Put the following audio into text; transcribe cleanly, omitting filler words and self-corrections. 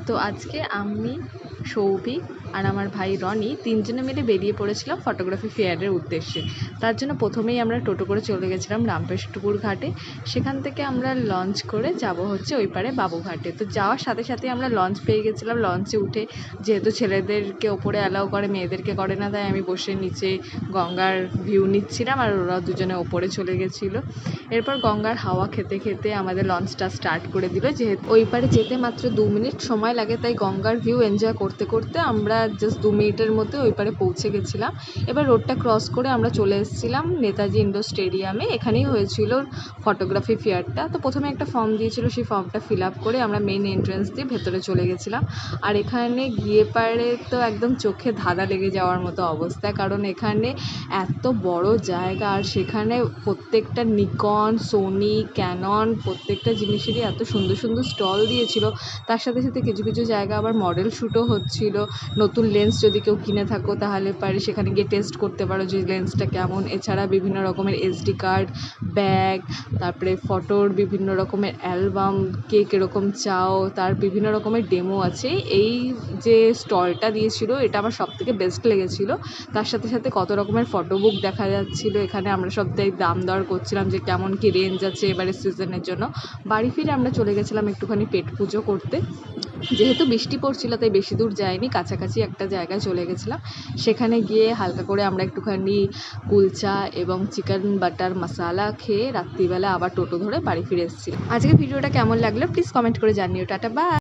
তো আজকে আমি, সৌভিক আর আমার ভাই রনি তিনজনে মিলে বেরিয়ে পড়েছিলাম ফটোগ্রাফি ফেয়ারের উদ্দেশ্যে। তার জন্য প্রথমেই আমরা টোটো করে চলে গেছিলাম রামকৃষ্ণপুর ঘাটে। সেখান থেকে আমরা লঞ্চ করে যাব হচ্ছে ওই পারে বাবুঘাটে। তো যাওয়ার সাথে সাথে আমরা লঞ্চ পেয়ে গেছিলাম। লঞ্চে উঠে, যেহেতু ছেলেদেরকে ওপরে অ্যালাউ করে মেয়েদেরকে করে না, তাই আমি বসে নিচে গঙ্গার ভিউ নিচ্ছিলাম আর ওরা দুজনে ওপরে চলে গেছিলো। এরপর গঙ্গার হাওয়া খেতে খেতে আমাদের লঞ্চটা স্টার্ট করে দিল। যেহেতু ওই পারে যেতে মাত্র 2 মিনিট সময় লাগে, তাই গঙ্গার ভিউ এনজয় করতে করতে আমরা জাস্ট 2 মিনিটের মধ্যে ওই পারে পৌঁছে গেছিলাম। এবার রোডটা ক্রস করে আমরা চলে এসেছিলাম নেতাজি ইন্ডোর স্টেডিয়ামে। এখানেই হয়েছিল ফটোগ্রাফি ফেয়ারটা। তো প্রথমে একটা ফর্ম দিয়েছিল, সেই ফর্মটা ফিল আপ করে আমরা মেইন এন্ট্রান্স দিয়ে ভেতরে চলে গেছিলাম। আর এখানে গিয়ে পারে তো একদম চোখে ধাঁধা লেগে যাওয়ার মতো অবস্থা, কারণ এখানে এত বড় জায়গা আর সেখানে প্রত্যেকটা নিকন, সোনি, ক্যানন প্রত্যেকটা জিনিসেরই এত সুন্দর সুন্দর স্টল দিয়েছিল। তার সাথে সাথে কিছু কিছু জায়গা আবার মডেল শ্যুটও হচ্ছিল। নতুন লেন্স যদি কেউ কিনে থাকো তাহলে পারে সেখানে গিয়ে টেস্ট করতে পারো যে লেন্সটা কেমন। এছাড়া বিভিন্ন রকমের এসডি কার্ড, ব্যাগ, তারপরে ফটোর বিভিন্ন রকমের অ্যালবাম, কে কীরকম চাও তার বিভিন্ন রকমের ডেমো আছে। এই যে স্টলটা দিয়েছিল এটা আমার সবথেকে বেস্ট লেগেছিলো। তার সাথে সাথে কত রকমের ফটো বুক দেখা যাচ্ছিলো। এখানে আমরা সব দাম দর করছিলাম যে কেমন কী রেঞ্জ আছে এবারে সিজনের জন্য। বাড়ি ফিরে আমরা চলে গেছিলাম একটুখানি পেট পুজো করতে। যেহেতু বৃষ্টি পড়ছিল তাই বেশি দূর যাইনি, কাছাকাছি একটা জায়গায় চলে গেছিলাম। সেখানে গিয়ে হালকা করে আমরা একটুখানি কুলচা এবং চিকেন বাটার মশালা খেয়ে রাত্রিবেলা আবার টোটো ধরে বাড়ি ফিরে এসেছিলাম। আজকে ভিডিওটা কেমন লাগলো প্লিজ কমেন্ট করে জানিও। Tata, by.